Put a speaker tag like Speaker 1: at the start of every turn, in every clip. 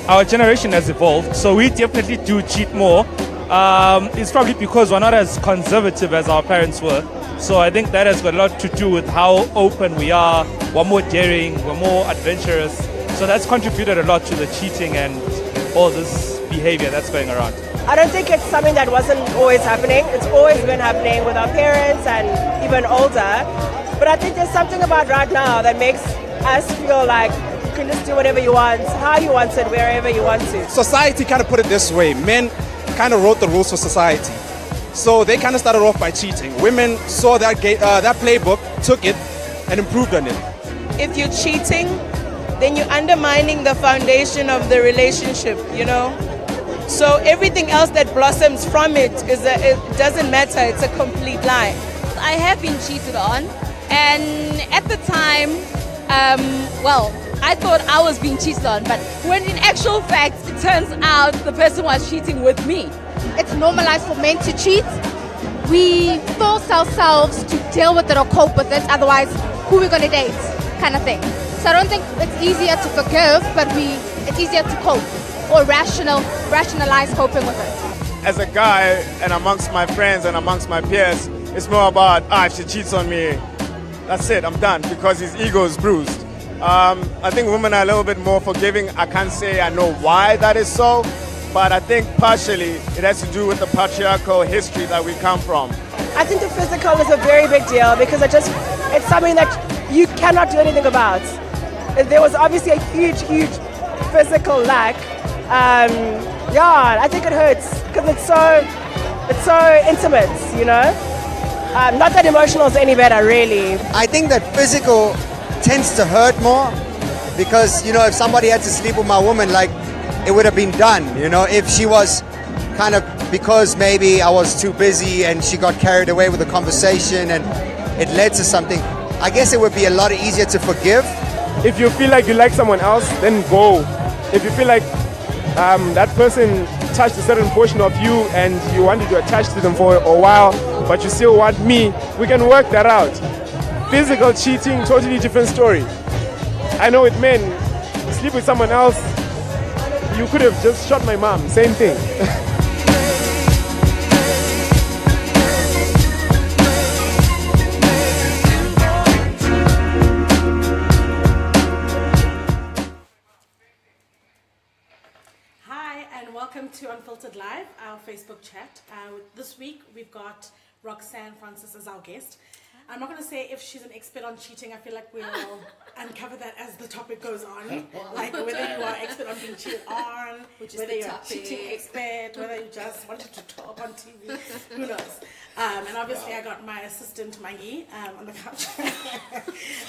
Speaker 1: our generation has evolved, so we definitely do cheat more. It's probably because we're not as conservative as our parents were. So I think that has got a lot to do with how open we are. We're more daring, we're more adventurous. So that's contributed a lot to the cheating and all this behavior that's going around.
Speaker 2: I don't think it's something that wasn't always happening. It's always been happening with our parents and even older. But I think there's something about right now that makes us feel like you can just do whatever you want, how you want it, wherever you want to.
Speaker 3: Society kind of put it this way. Men kind of wrote the rules for society. So they kind of started off by cheating. Women saw that playbook, took it, and improved on it.
Speaker 4: If you're cheating, then you're undermining the foundation of the relationship, you know? So everything else that blossoms from it it doesn't matter, it's a complete lie.
Speaker 5: I have been cheated on, and at the time, I thought I was being cheated on, but when in actual fact, it turns out the person was cheating with me.
Speaker 6: It's normalized for men to cheat. We force ourselves to deal with it or cope with it, otherwise who are we going to date kind of thing. So I don't think it's easier to forgive, but it's easier to cope or rationalize coping with it.
Speaker 7: As a guy and amongst my friends and amongst my peers, it's more about, if she cheats on me, that's it, I'm done, because his ego is bruised. I think women are a little bit more forgiving. I can't say I know why that is so, but I think partially it has to do with the patriarchal history that we come from.
Speaker 2: I think the physical is a very big deal because it's something that you cannot do anything about. There was obviously a huge physical lack. I think it hurts because it's so intimate, you know. Not that emotional is any better, really.
Speaker 8: I think that physical tends to hurt more because, you know, if somebody had to sleep with my woman, like, it would have been done, you know. If she was kind of, because maybe I was too busy and she got carried away with the conversation and it led to something, I guess it would be a lot easier to forgive.
Speaker 9: If you feel like you like someone else, then go. If you feel like that person touched a certain portion of you and you wanted to attach to them for a while, but you still want me, we can work that out. Physical cheating, totally different story. I know with men, sleep with someone else, you could have just shot my mom, same thing.
Speaker 10: Hi, and welcome to Unfiltered Live, our Facebook chat. This week we've got Roxanne Francis as our guest. I'm not going to say if she's an expert on cheating. I feel like we'll uncover that as the topic goes on. Like whether you are expert on being cheated on, whether you're a cheating expert, whether you just wanted to talk on TV, who knows. And obviously I got my assistant Maggie on the couch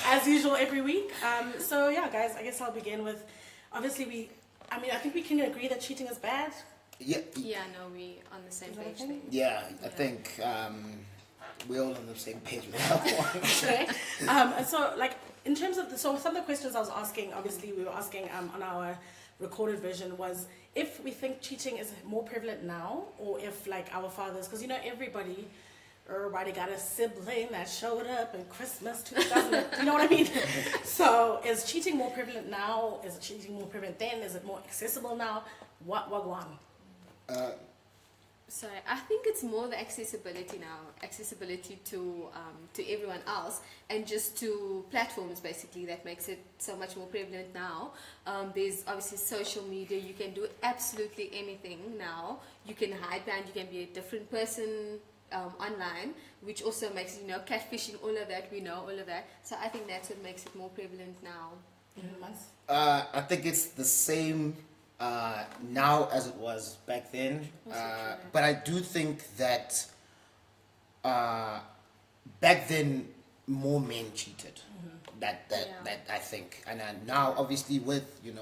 Speaker 10: as usual every week. So yeah, guys, I guess I'll begin with, obviously I think we can agree that cheating is bad.
Speaker 11: Yeah.
Speaker 5: Yeah, no, we on the same page.
Speaker 11: Yeah, I think we're all on the same page with that one.
Speaker 10: Okay. And so, like, in terms of some of the questions I was asking, obviously we were asking on our recorded version was if we think cheating is more prevalent now, or if like our fathers, because you know everybody got a sibling that showed up in Christmas 2000. You know what I mean? So is cheating more prevalent now? Is cheating more prevalent then? Is it more accessible now? What one?
Speaker 5: Sorry, I think it's more the accessibility now, accessibility to everyone else, and just to platforms basically that makes it so much more prevalent now. There's obviously social media. You can do absolutely anything now. You can hide behind. You can be a different person online, which also makes catfishing, all of that. We know all of that. So I think that's what makes it more prevalent now.
Speaker 11: I think it's the same now as it was back then, but I do think that back then more men cheated. That I think, and now obviously with the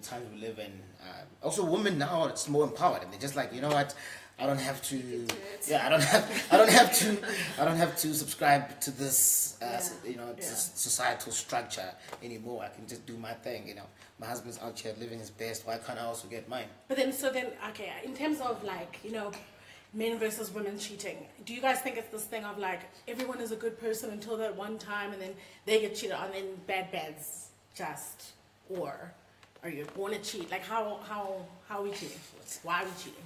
Speaker 11: times we live in, also women now it's more empowered and they're just like, you know what, I don't have to. Yeah, I don't have to subscribe to this, this societal structure anymore. I can just do my thing. You know, my husband's out here living his best. Why can't I also get mine?
Speaker 10: But then, okay. In terms of like, men versus women cheating, do you guys think it's this thing of like everyone is a good person until that one time, and then they get cheated on, and bads just or are you born to cheat? Like how are we cheating? Why are we cheating?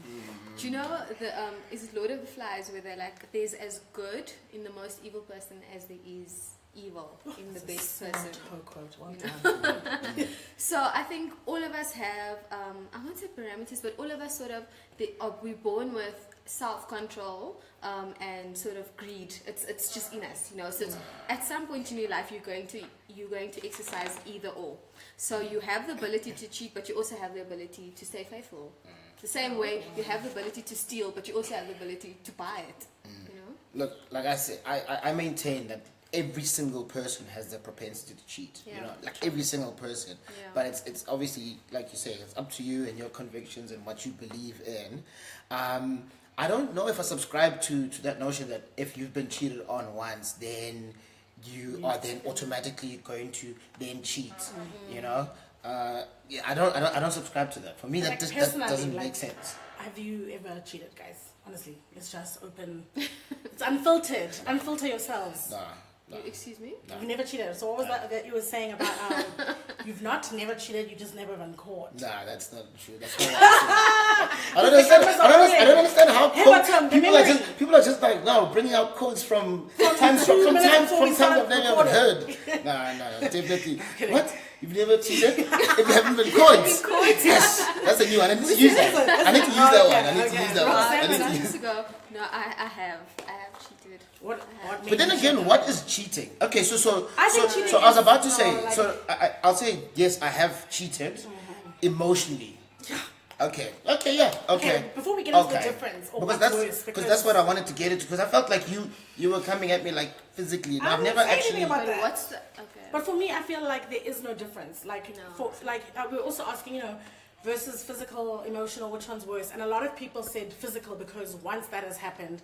Speaker 5: Do you know the is it Lord of the Flies where they're like there's as good in the most evil person as there is evil in the best person. So I think all of us have I won't say parameters, but all of us sort of we're born with self-control and sort of greed. It's just in us, you know. So at some point in your life you're going to exercise either or. So you have the ability to cheat, but you also have the ability to stay faithful. The same way you have the ability to steal, but you also have the ability to buy it. You know.
Speaker 11: Look, like I said, I maintain that every single person has the propensity to cheat. You know, like every single person. But it's obviously, like you say, it's up to you and your convictions and what you believe in. I don't know if I subscribe to that notion that if you've been cheated on once, then you are then automatically going to then cheat. You know, I don't subscribe to that. For me, that doesn't make sense.
Speaker 10: Have you ever cheated, guys? Honestly, it's just open. It's unfiltered. Unfilter yourselves.
Speaker 11: Nah.
Speaker 5: Excuse me?
Speaker 10: No. You've never cheated. So what was that you were saying about you've never cheated, you just never been caught? Nah, that's not true. That's not I don't understand how people are just like bringing out quotes from times I've never heard. Nah, definitely. What? You've never cheated if you haven't been caught? Yes, that's a new one. I need to use that. I need to use that one.
Speaker 5: No, I have cheated.
Speaker 11: But then again, what is cheating? Okay, so I was about to say, I'll say yes, I have cheated emotionally. Okay.
Speaker 10: Before we get into the difference,
Speaker 11: because that's what I wanted to get into. Because I felt like you were coming at me like physically.
Speaker 10: I've
Speaker 11: never actually.
Speaker 10: About that. But for me, I feel like there is no difference. We're also asking, versus physical, emotional, which one's worse? And a lot of people said physical because once that has happened,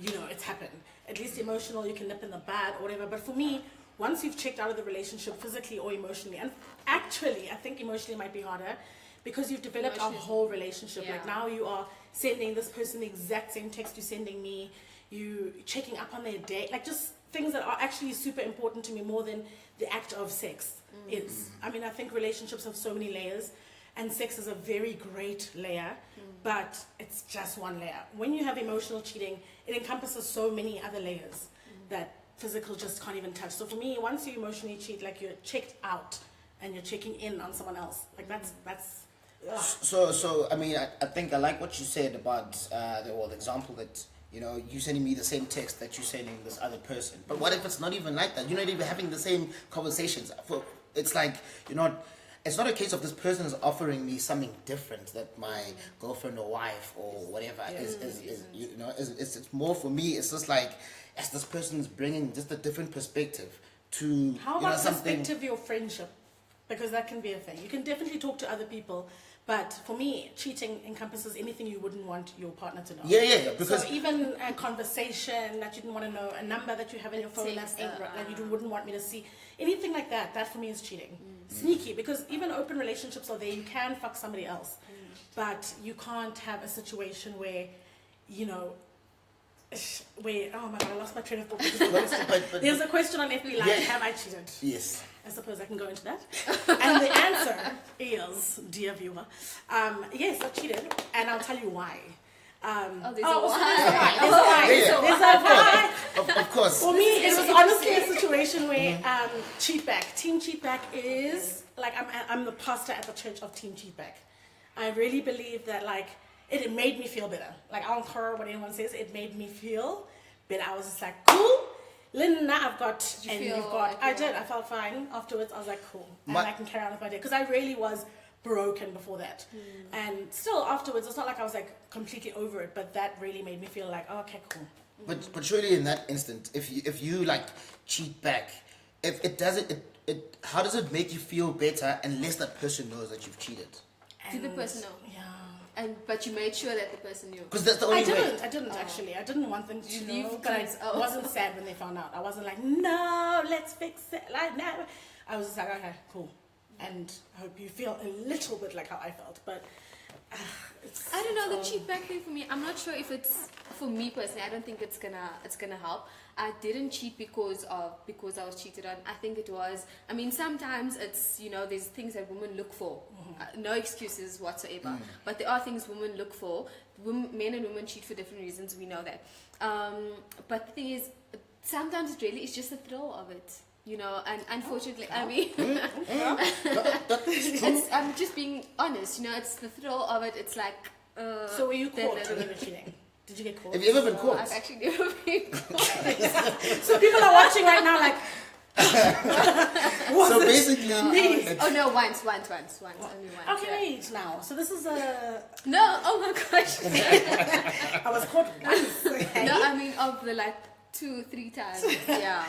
Speaker 10: it's happened. At least emotional, you can nip in the bud or whatever. But for me, once you've checked out of the relationship physically or emotionally, and actually, I think emotionally might be harder because you've developed a whole relationship. Like now you are sending this person the exact same text you're sending me, you checking up on their date, like just things that are actually super important to me more than the act of sex is. I mean, I think relationships have so many layers, and sex is a very great layer, but it's just one layer. When you have emotional cheating, it encompasses so many other layers that physical just can't even touch. So for me, once you emotionally cheat, like you're checked out and you're checking in on someone else, like that's.
Speaker 11: So I mean, I think I like what you said about the example that. You sending me the same text that you're sending this other person. But what if it's not even like that? You're not even having the same conversations. It's like, it's not a case of this person is offering me something different that my girlfriend or wife or whatever is it's more for me. It's just like, as this person is bringing just a different perspective to,
Speaker 10: how about perspective your friendship? Because that can be a thing. You can definitely talk to other people. But for me, cheating encompasses anything you wouldn't want your partner to know.
Speaker 11: Yeah. Because
Speaker 10: so even a conversation that you didn't want to know, a number that you have in your phone that you wouldn't want me to see, anything like that, that for me is cheating. Sneaky, because even open relationships are there. You can fuck somebody else, but you can't have a situation where, oh my God, I lost my train of thought. But there's a question on FB Live, have I cheated?
Speaker 11: Yes.
Speaker 10: I suppose I can go into that. And the answer is, dear viewer, yes, I cheated, and I'll tell you why.
Speaker 5: There's a why.
Speaker 10: There's a why.
Speaker 11: Of course.
Speaker 10: For me, it was honestly a situation where Team Cheatback is, like, I'm the pastor at the church of Team Cheatback. I really believe that, like, it made me feel better. Like, I don't care what anyone says, it made me feel better. I was just like, cool. Linda, I've got, and you've got. I did. I felt fine afterwards. I was like, cool, and I can carry on with my day because I really was broken before that, and still afterwards, it's not like I was like completely over it, but that really made me feel like, oh, okay, cool.
Speaker 11: But surely in that instant, if you like cheat back, if it doesn't, how does it make you feel better unless that person knows that you've cheated?
Speaker 5: Did the person know?
Speaker 10: Yeah.
Speaker 5: But you made sure that the person knew.
Speaker 11: Because that's the only way.
Speaker 10: I didn't actually. I didn't want them to know. But I wasn't sad when they found out. I wasn't like, no, let's fix it. Like, no. I was just like, okay, cool. And I hope you feel a little bit like how I felt. But
Speaker 5: I don't know, the cheat back thing for me, I'm not sure if it's for me personally, I don't think it's gonna help. I didn't cheat because I was cheated on. I think it was. I mean, sometimes it's there's things that women look for. No excuses whatsoever. But there are things women look for. Men and women cheat for different reasons. We know that. But the thing is, sometimes it really is just the thrill of it. And unfortunately, I mean, I'm just being honest. It's the thrill of it. It's like.
Speaker 10: So were you caught when you were cheating? Did you get caught?
Speaker 11: Have you ever been caught?
Speaker 5: I've actually never been caught.
Speaker 10: So people are watching right now, like.
Speaker 11: So basically,
Speaker 5: once, only once.
Speaker 10: Okay, wait now. So this is a.
Speaker 5: No, oh my gosh.
Speaker 10: I was caught once. Okay.
Speaker 5: No, I mean of the 2-3 times. Yeah.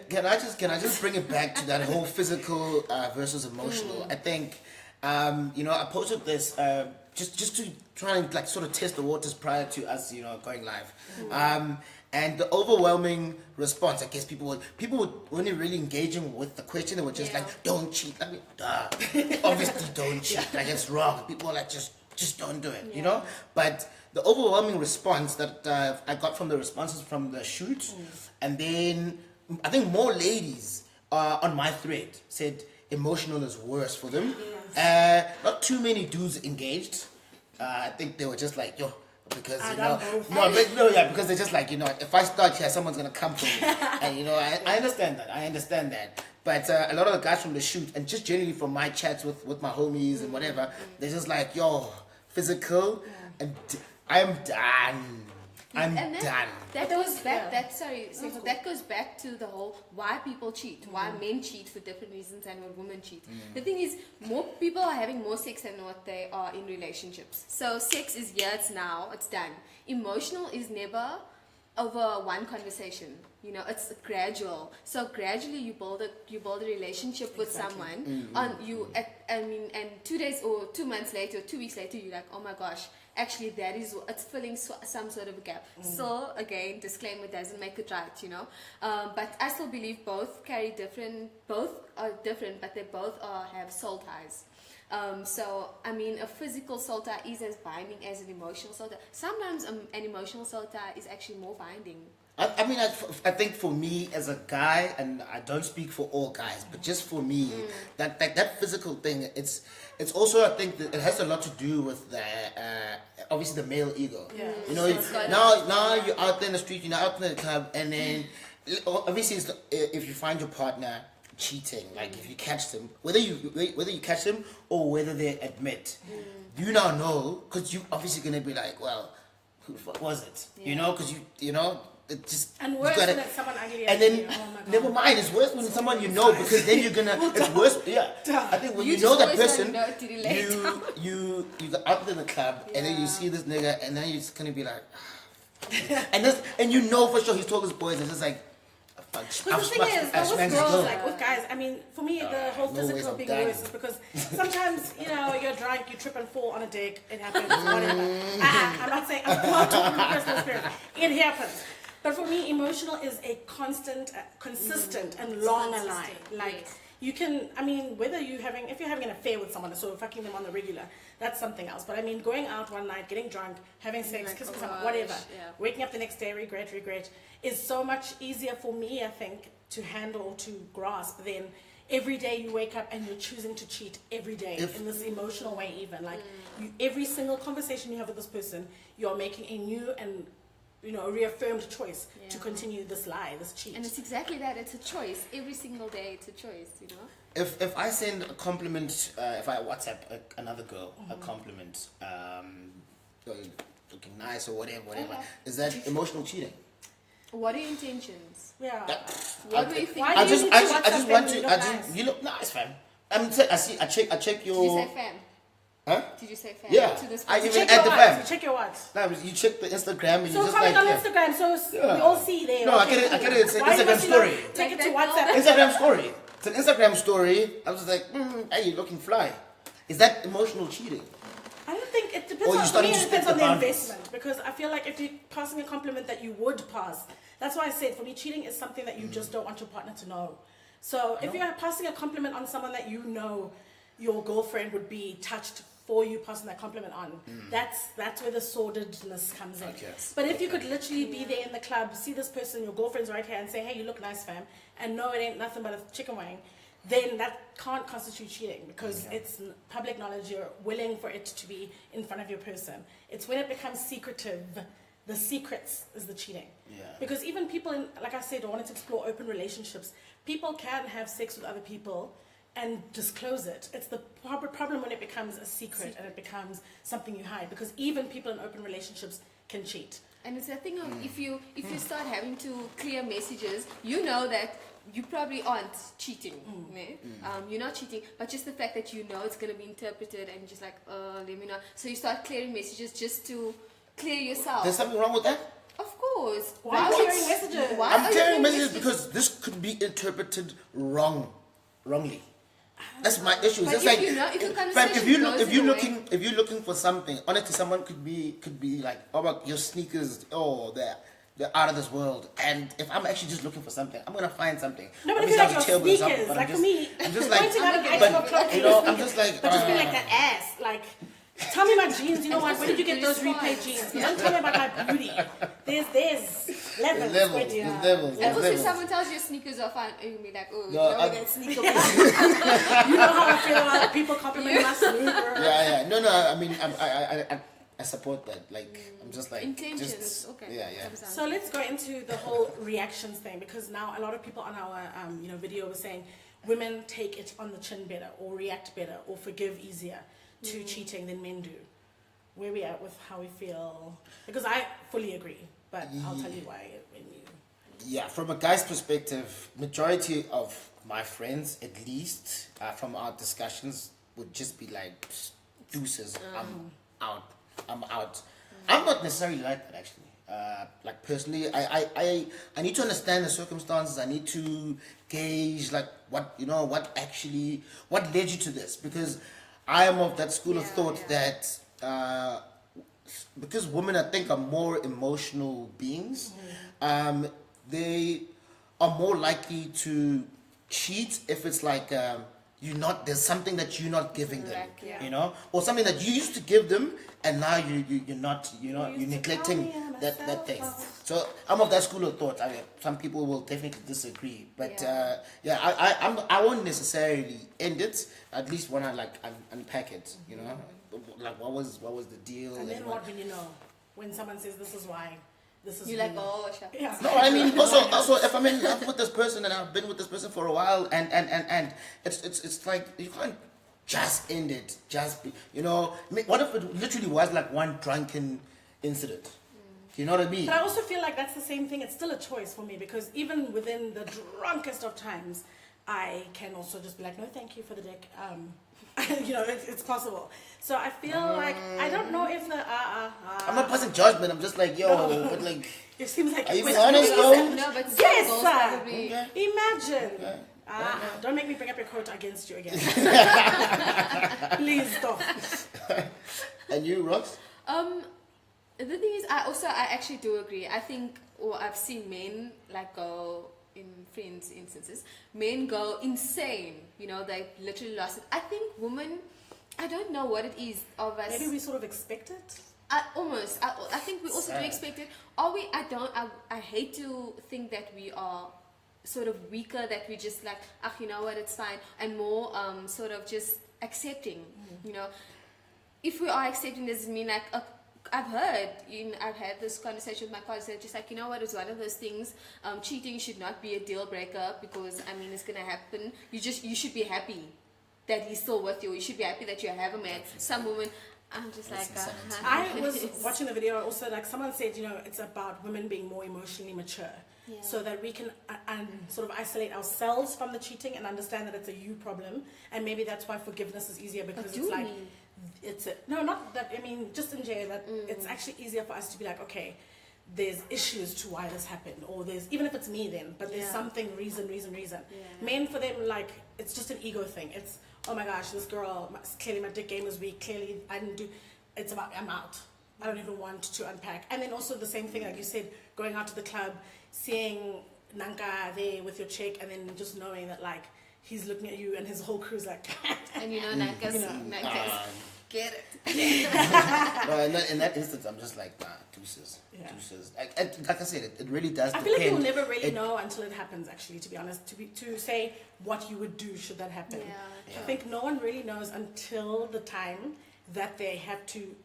Speaker 11: Can I just bring it back to that whole physical versus emotional? I think, I posted this just to try and sort of test the waters prior to us, going live. And the overwhelming response, I guess people weren't really engaging with the question. They were just like, don't cheat. I mean, obviously don't cheat. It's wrong. People are like, just don't do it, But the overwhelming response that I got from the responses from the shoot, and then I think more ladies on my thread said emotional is worse for them. Not too many dudes engaged. I think they were just like, yo, because because they're just like, if I start here, someone's gonna come for me, and I understand that. But a lot of the guys from the shoot, and just generally from my chats with my homies and whatever, they're just like, yo, physical, and I'm done. I'm done.
Speaker 5: That goes back. That goes back to the whole why people cheat, why men cheat for different reasons and when women cheat. The thing is, more people are having more sex than what they are in relationships. So sex is here, it's now, it's done. Emotional is never over one conversation. It's gradual. So gradually you build a relationship with someone. And 2 days or 2 months later, or 2 weeks later, you're like, oh my gosh. Actually, it's filling some sort of a gap. So again, disclaimer, doesn't make it right, But I still believe both are different, but they both have soul ties. So I mean, a physical soul tie is as binding as an emotional soul tie. Sometimes an emotional soul tie is actually more binding.
Speaker 11: I think for me as a guy, and I don't speak for all guys, but just for me, that physical thing, it's also, I think that it has a lot to do with the obviously the male ego. Yeah. Now you're out there in the street, you're out in the club, and then obviously if you find your partner cheating, if you catch them, whether you catch them or whether they admit, you now know, because you obviously gonna be like, well, who the fuck was it? Because it just,
Speaker 10: and worse when it's someone ugly.
Speaker 11: And then never mind, it's worse when it's someone because then you're gonna it's worse. Yeah, I think when you know that person, you go out in the club and then you see this nigga and then you're just gonna be like, and for sure he's told his boys and it's just like.
Speaker 10: But the thing is, with girls, with guys, I mean, for me, the whole physical being worse is because sometimes, you're drunk, you trip and fall on a dick, it happens, whatever. I'm not talking from personal experience. It happens. But for me, emotional is a constant, consistent, and long line. You can, if you're having an affair with someone, so fucking them on the regular, that's something else. But going out one night, getting drunk, having sex, kissing someone, whatever, waking up the next day, regret, is so much easier for me, I think, to handle, to grasp than every day you wake up and you're choosing to cheat every day in this emotional way even. Every single conversation you have with this person, you're making a new and a reaffirmed choice to continue this lie, this cheat.
Speaker 5: And it's exactly that. It's a choice. Every single day, it's a choice,
Speaker 11: If I send a compliment, if I WhatsApp another girl a compliment, looking nice or whatever, is that emotional cheating?
Speaker 5: What are your intentions?
Speaker 10: Yeah.
Speaker 5: What do you think?
Speaker 11: I just want to. You look nice, fam. I check your.
Speaker 5: Did you say fam?
Speaker 11: Huh?
Speaker 5: Did you say fam?
Speaker 11: Yeah.
Speaker 5: To this
Speaker 11: I
Speaker 5: person?
Speaker 11: even add the fam.
Speaker 10: You check your what?
Speaker 11: No, you check the Instagram and you
Speaker 10: so
Speaker 11: just
Speaker 10: comment on Instagram, so we all see there.
Speaker 11: No, I get it. It's an Instagram story.
Speaker 10: Take it to WhatsApp.
Speaker 11: Instagram story. It's an Instagram story. I was just like, hey, you're looking fly. Is that emotional cheating?
Speaker 10: I don't think it depends. It depends on the investment, because I feel like if you're passing a compliment that you would pass, that's why I said for me, cheating is something that you just don't want your partner to know. So if you're passing a compliment on someone that you know your girlfriend would be touched for you passing that compliment on. That's where the sordidness comes in. But if you could literally be there in the club, see this person, your girlfriend's right here, and say, hey, you look nice, fam, and no, it ain't nothing but a chicken wing, then that can't constitute cheating, because it's public knowledge. You're willing for it to be in front of your person. It's when it becomes secretive. The secrets is the cheating. Because even people, like I said, wanting to explore open relationships, people can have sex with other people and disclose it. It's the problem when it becomes a secret and it becomes something you hide, because even people in open relationships can cheat.
Speaker 5: And it's a thing of if you start having to clear messages, you know that you probably aren't cheating. You're not cheating, but just the fact that you know it's going to be interpreted and just like, let me know. So you start clearing messages just to clear yourself.
Speaker 11: There's something wrong with that?
Speaker 5: Of course.
Speaker 10: Why are you clearing messages?
Speaker 11: I'm clearing messages because this could be interpreted wrongly. That's my issue.
Speaker 5: But
Speaker 11: It's like
Speaker 5: if
Speaker 11: you're looking for something, honestly, someone could be like, oh, about your sneakers, they're out of this world. And if I'm actually just looking for something, I'm gonna find something.
Speaker 10: No, but if you like your sneakers, like for me,
Speaker 11: I'm just like,
Speaker 10: pointing out an item of clothing,
Speaker 11: I'm just like,
Speaker 10: but just be like that ass, like. Tell me my jeans. You know what? Where did you get those replay jeans? Don't tell me about my beauty. There's levels.
Speaker 11: Levels.
Speaker 5: And also, if someone tells you sneakers are fine, you'll be like, oh, that sneaker.
Speaker 10: You know how I feel about people complimenting my sneaker.
Speaker 11: Yeah. No. I mean, I support that. Like, I'm just like
Speaker 5: intentions. Okay.
Speaker 11: Yeah.
Speaker 10: So let's go into the whole reactions thing, because now a lot of people on our video were saying women take it on the chin better, or react better, or forgive easier to cheating than men do. Where we at with how we feel? Because I fully agree, but I'll tell you why when you.
Speaker 11: Yeah, from a guy's perspective, majority of my friends, at least from our discussions, would just be like, deuces, I'm out. I'm not necessarily like that, actually. Like personally, I need to understand the circumstances. I need to gauge like what led you to this, because I am of that school of thought that because women, I think, are more emotional beings, they are more likely to cheat if it's like there's something that you're not giving them, or something that you used to give them and now you're not, you're neglecting that thing. So I'm of that school of thought. I mean, some people will definitely disagree, but I won't necessarily end it. At least when I unpack it, like what was the deal?
Speaker 10: And then what when you know when someone says this is why. This is
Speaker 5: you're like, oh, shut
Speaker 11: No, I mean, also, if I'm in love with this person and I've been with this person for a while, and it's like you can't just end it, what if it literally was like one drunken incident? You know what I mean?
Speaker 10: But I also feel like that's the same thing. It's still a choice for me, because even within the drunkest of times, I can also just be like, no, thank you for the dick. It's possible. So I feel like I don't know if the
Speaker 11: I'm not passing judgment. I'm just like, but like,
Speaker 10: it seems like
Speaker 11: are you being honest though?
Speaker 5: No, but
Speaker 10: yes,
Speaker 5: probably.
Speaker 10: Imagine. Okay. Don't make me bring up your quote against you again. Please stop.
Speaker 11: And you, Rox?
Speaker 5: The thing is, I actually do agree. I think, or I've seen men go in friends' instances, men go insane. They literally lost it. I think women, I don't know what it is of us.
Speaker 10: Maybe we sort of expect it.
Speaker 5: I think we also do expect it. Are we? I hate to think that we are sort of weaker, that we just like, you know what, it's fine, and more sort of just accepting. If we are accepting, does it mean like I've had this conversation with my colleagues. They're just like, you know what, it's one of those things. Cheating should not be a deal breaker, because it's gonna happen. You should be happy that he's still with you. You should be happy that you have a man. Some women, I'm just like,
Speaker 10: I was watching the video also, like someone said, it's about women being more emotionally mature, so that we can sort of isolate ourselves from the cheating and understand that it's a you problem, and maybe that's why forgiveness is easier, because it's like. Not that, just in general, that it's actually easier for us to be like, okay, there's issues to why this happened, or there's, even if it's me then, but there's something, reason. Men, for them, like, it's just an ego thing. It's, oh my gosh, this girl, clearly my dick game is weak, clearly I didn't do, it's about, I'm out. I don't even want to unpack. And then also the same thing, like you said, going out to the club, seeing Nanka there with your chick, and then just knowing that, like, he's looking at you and his whole crew's like,
Speaker 5: And you know, Nakas, get it.
Speaker 11: No, in that instance, I'm just like, nah, deuces. Like I said, it really does
Speaker 10: I
Speaker 11: depend.
Speaker 10: feel like you'll never really know until it happens, actually, to be honest, to say what you would do should that happen. I think no one really knows until the time that they have to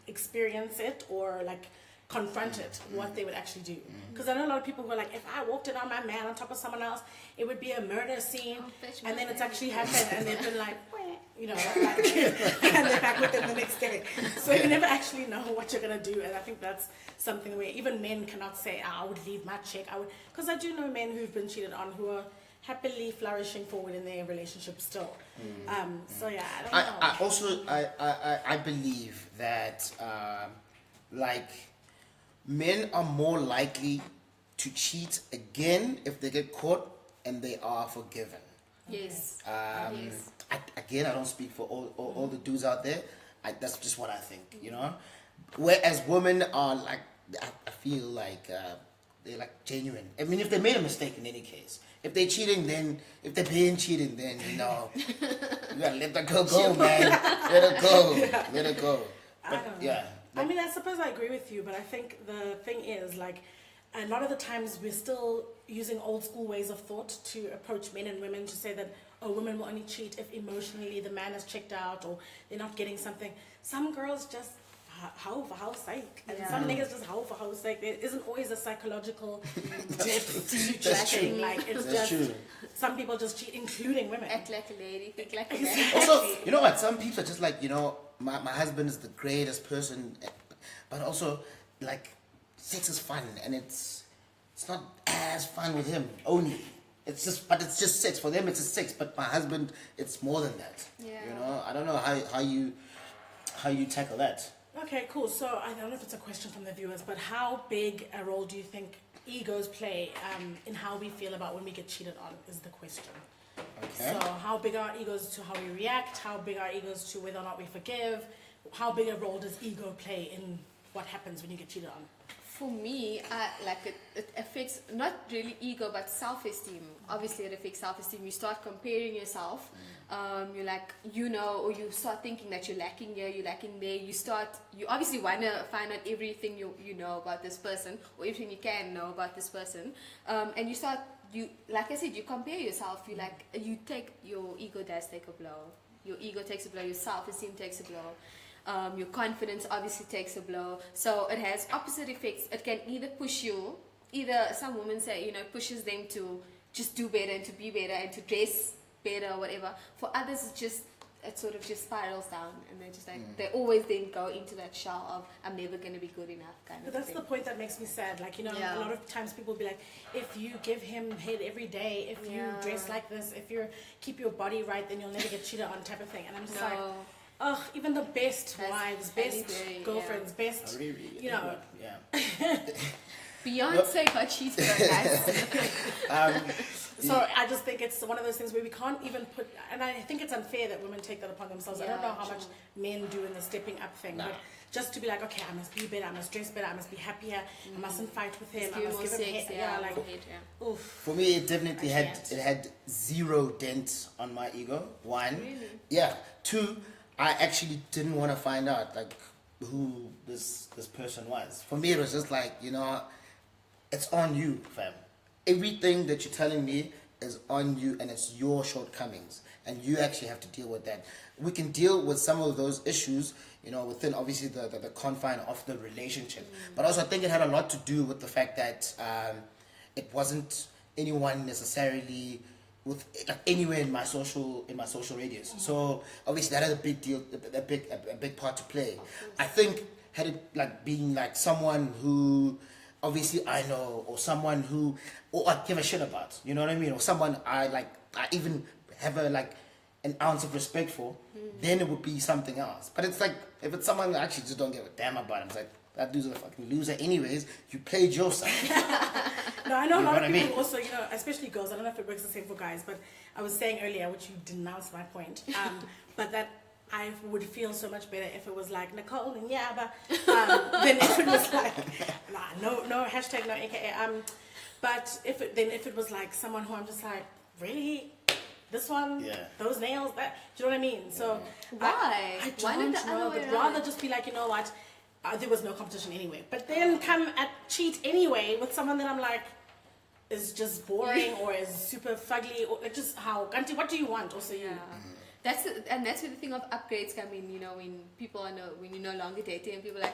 Speaker 10: experience it or like confront it, what they would actually do. Because I know a lot of people who are like, if I walked in on my man on top of someone else, it would be a murder scene, and then it's actually happened, and they've been like, you know, like, and they're back with them the next day. So you never actually know what you're gonna do, and I think that's something where even men cannot say, I would leave my chick. Because I do know men who've been cheated on who are happily flourishing forward in their relationship still. So yeah, I don't know.
Speaker 11: I also I believe that like men are more likely to cheat again if they get caught and they are forgiven.
Speaker 5: Yes.
Speaker 11: Yes. I don't speak for all the dudes out there. That's just what I think, you know. Whereas women are like, I feel like they're like genuine. I mean, if they made a mistake in any case, if they're cheating, then if they're being cheating, then you know, you gotta let that girl go, man. Let her go. Let her go. But yeah.
Speaker 10: I mean, I suppose I agree with you, but I think the thing is, like, a lot of the times we're still using old school ways of thought to approach men and women to say that, oh, women will only cheat if emotionally the man is checked out or they're not getting something. Some girls just hoe for house sake, and some niggas just hoe for house sake. There isn't always a psychological depth to cheating. Like, it's
Speaker 11: That's
Speaker 10: just
Speaker 11: true.
Speaker 10: some people just cheat, including women.
Speaker 5: Act like a lady, think like a man.
Speaker 11: Also, you know what? Some people are just like, you know, my husband is the greatest person, but also like sex is fun, and it's not as fun with him only. It's just sex for them. It's just sex, but my husband, it's more than that.
Speaker 5: Yeah.
Speaker 11: You know, I don't know how you tackle that.
Speaker 10: Okay, cool. So I don't know if it's a question from the viewers, but how big a role do you think egos play in how we feel about when we get cheated on is the question.
Speaker 11: Okay.
Speaker 10: So how big are egos to how we react? How big are egos to whether or not we forgive? How big a role does ego play in what happens when you get cheated on?
Speaker 5: For me, it affects not really ego but self-esteem. Obviously, it affects self-esteem. You start comparing yourself. You're like, you know, or you start thinking that you're lacking here, you're lacking there. You obviously want to find out everything you know about this person, or everything you can know about this person. And like I said, you compare yourself. Your ego does take a blow. Your ego takes a blow. Your self-esteem takes a blow. Your confidence obviously takes a blow. So it has opposite effects. It can either push you, some women say, you know, it pushes them to just do better and to be better and to dress better or whatever. For others, it sort of just spirals down, and they're just like, they always then go into that shell of, I'm never going to be good enough kind
Speaker 10: But
Speaker 5: of
Speaker 10: that's
Speaker 5: thing.
Speaker 10: the point that makes me sad. Like, you know, a lot of times people will be like, if you give him head every day, if you dress like this, if you keep your body right, then you'll never get cheated on type of thing. And I'm just like, oh, even the best wives, best girlfriends, best, you know.
Speaker 5: Beyonce got cheated on us.
Speaker 10: So I just think it's one of those things where we can't even put, and I think it's unfair that women take that upon themselves. I don't know how much men do in the stepping up thing, but just to be like, okay, I must be better, I must dress better, I must be happier, I mustn't fight with him, I must give him head. Oof.
Speaker 11: For me, it definitely had zero dent on my ego. One, two, I actually didn't want to find out like who this person was. For me, it was just like, you know, it's on you, fam. Everything that you're telling me is on you, and it's your shortcomings, and you actually have to deal with that. We can deal with some of those issues, you know, within obviously the confine of the relationship. But also, I think it had a lot to do with the fact that it wasn't anyone necessarily with like anywhere in my social radius. So obviously that had a big deal, a big part to play. I think had it like being like someone who obviously I know, or someone who I give a shit about, you know what I mean, or someone I even have an ounce of respect for, then it would be something else. But it's like if it's someone I actually just don't give a damn about, it's like, that dude's a fucking loser anyways. You played yourself.
Speaker 10: No, I know a lot of people also, you know, especially girls. I don't know if it works the same for guys, but I was saying earlier, which you denounced my point, but that I would feel so much better if it was like Nicole and Yaba, than if it was like, no hashtag, no AKA. But if it was like someone who I'm just like, really? this one,
Speaker 11: Yeah.
Speaker 10: those nails, that. Do you know what I mean? So
Speaker 5: Why?
Speaker 10: I
Speaker 5: Why not
Speaker 10: don't
Speaker 5: the
Speaker 10: know.
Speaker 5: other way
Speaker 10: But rather
Speaker 5: around?
Speaker 10: just be like, you know what? There was no competition anyway. But then come at cheat anyway with someone that I'm like is just boring or is super fugly or like just how. Ganti, what do you want? Also, you.
Speaker 5: That's where the thing of upgrades come in. You know, when people are when you're no longer dating and people are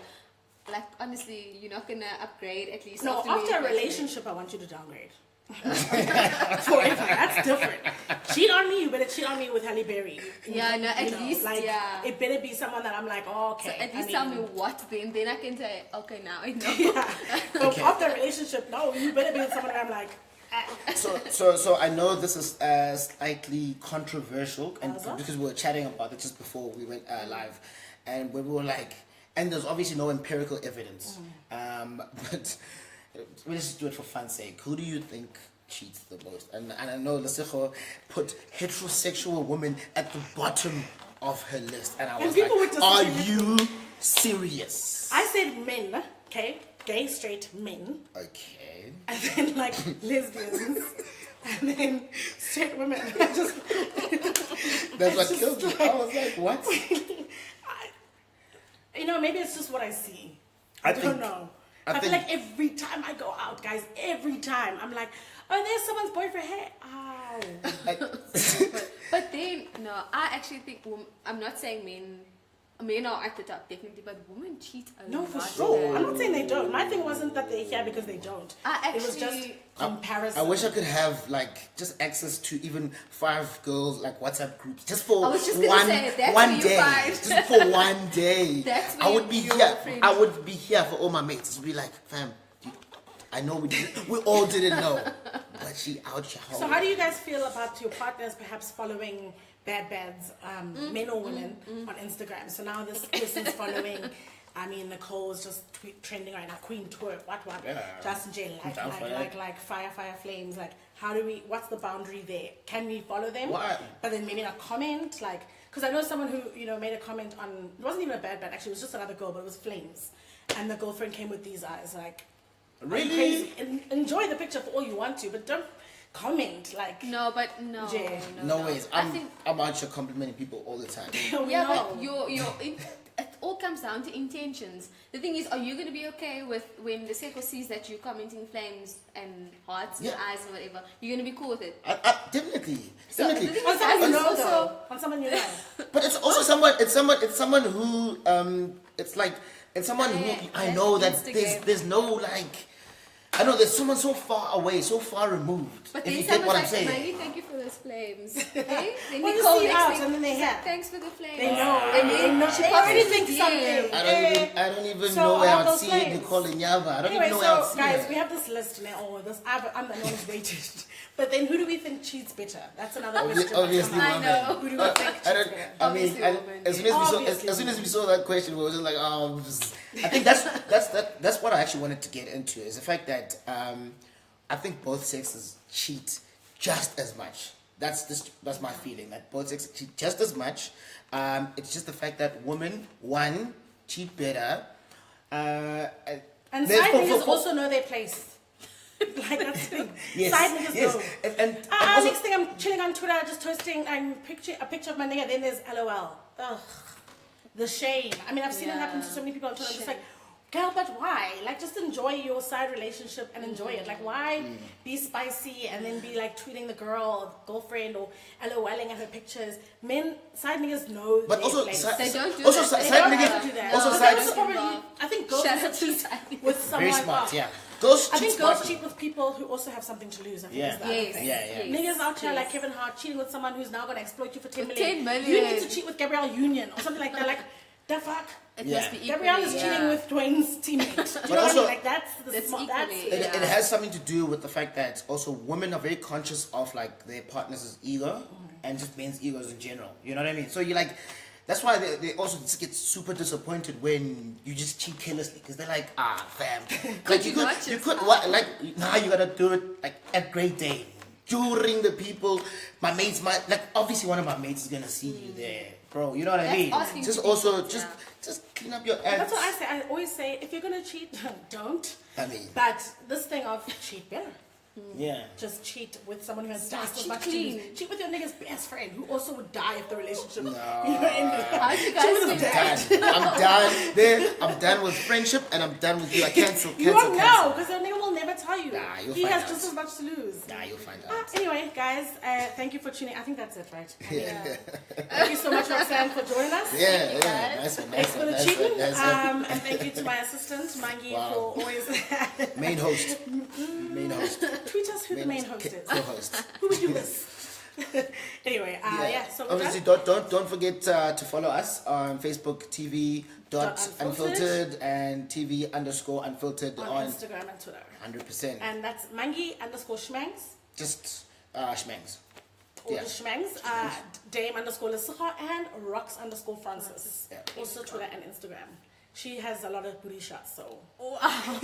Speaker 5: like honestly, you're not gonna upgrade at least.
Speaker 10: No,
Speaker 5: after
Speaker 10: after a
Speaker 5: many
Speaker 10: relationship, I want you to downgrade. Forever. That's different. Cheat on me, you better cheat on me with Halle Berry.
Speaker 5: Yeah, no, at least,
Speaker 10: like,
Speaker 5: yeah.
Speaker 10: It better be someone that I'm like, oh, okay.
Speaker 5: So at least tell me what then I can say, okay, now I know.
Speaker 10: Yeah. So after a relationship, no, you better be with someone that I'm like,
Speaker 11: So I know this is slightly controversial, and
Speaker 10: How's that?
Speaker 11: because we were chatting about it just before we went live, and we were like, and there's obviously no empirical evidence, but let's just do it for fun's sake. Who do you think cheats the most? And I know Lesego put heterosexual women at the bottom of her list, and I was
Speaker 10: people would
Speaker 11: like, are
Speaker 10: disagree.
Speaker 11: you serious?
Speaker 10: I said men, okay? Gay, straight men.
Speaker 11: Okay.
Speaker 10: And then like lesbians. And then straight women. Just,
Speaker 11: That's what
Speaker 10: just
Speaker 11: killed me. I was like, what?
Speaker 10: you know, maybe it's just what I see. I don't
Speaker 11: think-
Speaker 10: know.
Speaker 11: I
Speaker 10: I feel
Speaker 11: think-
Speaker 10: like every time I go out, guys, every time, I'm like, oh, there's someone's boyfriend here. Ow.
Speaker 5: But then, no, I actually think, I'm not saying men are at the top, definitely, but women cheat a lot.
Speaker 10: No, for sure. I'm not saying they don't. My thing wasn't that they're here because they don't. It was just comparison.
Speaker 11: I wish I could have like just access to even 5 girls like WhatsApp groups just for
Speaker 5: I was just gonna
Speaker 11: one
Speaker 5: say, that's
Speaker 11: one
Speaker 5: where you
Speaker 11: day,
Speaker 5: find-
Speaker 11: just for one day.
Speaker 5: That's
Speaker 11: I
Speaker 5: where
Speaker 11: would be
Speaker 5: your
Speaker 11: here.
Speaker 5: friends-
Speaker 11: I would be here for all my mates. It'd be like, fam, I know we all didn't know, but she out here.
Speaker 10: So how do you guys feel about your partners perhaps following bads, men or women, on Instagram? So now this person's following, I mean, Nicole is just trending right now, Queen Twerk, what,
Speaker 11: Yeah.
Speaker 10: Justin J, like fire flames, like what's the boundary there? Can we follow them?
Speaker 11: Why?
Speaker 10: But then maybe not comment, like, because I know someone who, you know, made a comment on, it wasn't even a bad, actually, it was just another girl, but it was flames. And the girlfriend came with these eyes, like,
Speaker 11: Really?
Speaker 10: crazy. Enjoy the picture for all you want to, but don't comment, like.
Speaker 5: No, but no.
Speaker 10: Jay.
Speaker 11: No ways.
Speaker 5: I think,
Speaker 11: I'm out here complimenting people all the time.
Speaker 5: yeah, but it all comes down to intentions. The thing is, are you going to be okay with when the circle sees that you're commenting flames and hearts and
Speaker 11: Yeah.
Speaker 5: eyes and whatever? You're going to be cool with it.
Speaker 11: Definitely.
Speaker 5: So the thing
Speaker 10: On
Speaker 5: is,
Speaker 10: someone you
Speaker 5: it's
Speaker 10: know,
Speaker 5: also
Speaker 10: though. On someone you know.
Speaker 11: But it's also someone. It's someone who. It's like it's someone who I
Speaker 5: that's
Speaker 11: know that
Speaker 5: Instagram.
Speaker 11: there's no like. I know there's someone so far away, so far removed.
Speaker 5: But
Speaker 11: if
Speaker 5: then
Speaker 11: you get what I'm
Speaker 5: someone's
Speaker 11: saying.
Speaker 5: like, Miley, thank you for those flames. Okay? Then
Speaker 10: Well, you
Speaker 5: Nicole
Speaker 10: see
Speaker 5: next
Speaker 10: out
Speaker 5: thing,
Speaker 10: and then they
Speaker 5: she's like,
Speaker 10: have.
Speaker 5: thanks for the flames.
Speaker 10: They know.
Speaker 5: And then
Speaker 10: they know.
Speaker 5: she
Speaker 10: They
Speaker 5: pops
Speaker 10: already
Speaker 5: in
Speaker 10: think
Speaker 5: the
Speaker 10: something.
Speaker 5: DM.
Speaker 11: I don't even
Speaker 10: So
Speaker 11: know where
Speaker 10: I have
Speaker 11: I'd
Speaker 10: those
Speaker 11: see
Speaker 10: flames.
Speaker 11: Nicole and Yava. I don't
Speaker 10: Anyway,
Speaker 11: even know where I'd
Speaker 10: so
Speaker 11: see
Speaker 10: guys,
Speaker 11: her.
Speaker 10: we have this list now. I'm the most rated. But then who do we think cheats better? That's another question.
Speaker 11: Obviously,
Speaker 5: I
Speaker 11: women.
Speaker 5: know.
Speaker 10: Who do we think cheats better?
Speaker 11: I mean,
Speaker 5: Obviously women,
Speaker 11: as soon
Speaker 5: yeah.
Speaker 11: as soon as we saw that question, we were just like, I think that's what I actually wanted to get into is the fact that I think both sexes cheat just as much. That's my feeling that both sexes cheat just as much. It's just the fact that women cheat better.
Speaker 10: And
Speaker 11: there's
Speaker 10: side
Speaker 11: for-
Speaker 10: niggas
Speaker 11: for-
Speaker 10: also know their place. Like that's the thing.
Speaker 11: Yes,
Speaker 10: Side niggas
Speaker 11: yes.
Speaker 10: know.
Speaker 11: And also,
Speaker 10: Next thing I'm chilling on Twitter, just posting a picture of my nigga, then there's LOL. Ugh. The shame. I mean, I've seen it happen to so many people on Twitter. I'm just like, girl, but why? Like, just enjoy your side relationship and enjoy it. Like, why be spicy and then be like tweeting the girl or girlfriend or LOLing at her pictures? Men, side niggas know.
Speaker 11: but
Speaker 10: their
Speaker 11: also
Speaker 10: place.
Speaker 5: They don't do
Speaker 11: also
Speaker 5: that.
Speaker 11: side
Speaker 5: They
Speaker 11: side
Speaker 5: don't
Speaker 11: niggas.
Speaker 5: have to do that.
Speaker 11: Also
Speaker 5: No.
Speaker 11: side.
Speaker 10: That's the problem. I think girls
Speaker 5: Shout out
Speaker 10: also
Speaker 5: to
Speaker 10: cheat
Speaker 5: side.
Speaker 10: with someone.
Speaker 11: Very smart. Yeah. Girls
Speaker 10: I
Speaker 11: cheat
Speaker 10: think girls
Speaker 11: smartly.
Speaker 10: cheat with people who also have something to lose. I think
Speaker 11: Yeah.
Speaker 10: is the other
Speaker 5: Yes.
Speaker 10: thing.
Speaker 11: Yeah.
Speaker 10: Niggas out here
Speaker 5: Yes.
Speaker 10: like Kevin Hart cheating with someone who's now going to exploit you for 10
Speaker 5: For
Speaker 10: million.
Speaker 5: 10 million.
Speaker 10: You need to cheat with Gabrielle Union or something like that. Like, the fuck?
Speaker 5: It
Speaker 11: Yeah.
Speaker 5: must be equally.
Speaker 10: Gabrielle is cheating with Dwayne's teammate. Do you know what I
Speaker 11: also-
Speaker 10: mean? Like, that's the
Speaker 5: That's
Speaker 10: smart.
Speaker 5: equally,
Speaker 10: That's
Speaker 11: It has something to do with the fact that also women are very conscious of like their partner's ego and just men's egos in general. You know what I mean? So you like, that's why they also just get super disappointed when you just cheat carelessly because they're like, fam, like
Speaker 5: you not
Speaker 11: you
Speaker 5: just
Speaker 11: could what like now you gotta do it like at great day during the people. My mates might like obviously one of my mates is gonna see you there, bro. You know what I
Speaker 5: That's
Speaker 11: mean?
Speaker 5: asking
Speaker 11: Just
Speaker 5: to be
Speaker 11: also
Speaker 5: cheated,
Speaker 11: just clean up your act.
Speaker 10: That's what I say. I always say, if you're gonna cheat, don't.
Speaker 11: I mean,
Speaker 10: But this thing of cheat better.
Speaker 11: Yeah.
Speaker 10: Just cheat with someone who has just as
Speaker 5: cheat
Speaker 10: much to
Speaker 5: clean.
Speaker 10: lose. Cheat with your nigga's best friend who also would die if the relationship.
Speaker 11: No.
Speaker 5: How do you guys
Speaker 10: Cheat with
Speaker 5: do
Speaker 10: his
Speaker 5: that?
Speaker 10: dad.
Speaker 11: I'm done there. I'm done with friendship and I'm done with you. I cancel.
Speaker 10: You won't know
Speaker 11: cancel.
Speaker 10: because the nigga will never tell you.
Speaker 11: Nah, you'll
Speaker 10: he
Speaker 11: find
Speaker 10: has
Speaker 11: out.
Speaker 10: just as much to lose.
Speaker 11: Nah, you'll find out.
Speaker 10: Anyway, guys, thank you for tuning. I think that's it, right? Thank you so much, Roxanne, for joining us.
Speaker 11: Yeah. Nice one.
Speaker 10: Thanks for the cheating.
Speaker 11: Nice one.
Speaker 10: And thank you to my assistant, Mangi, for always.
Speaker 11: Main host. Main host.
Speaker 10: Tweet us who the main host is.
Speaker 11: Co-host.
Speaker 10: Who would do this? Anyway, so we're
Speaker 11: obviously
Speaker 10: done.
Speaker 11: don't forget to follow us on Facebook TV.unfiltered and TV_unfiltered
Speaker 10: on Instagram and Twitter.
Speaker 11: 100%.
Speaker 10: And that's Mangi_Schmangs.
Speaker 11: Just Schmangs.
Speaker 10: Or just Schmangs. Dame_Lesukha and Rox_Francis.
Speaker 11: Yeah.
Speaker 10: Also Twitter and Instagram. She has a lot of booty shots, so.
Speaker 5: Wow.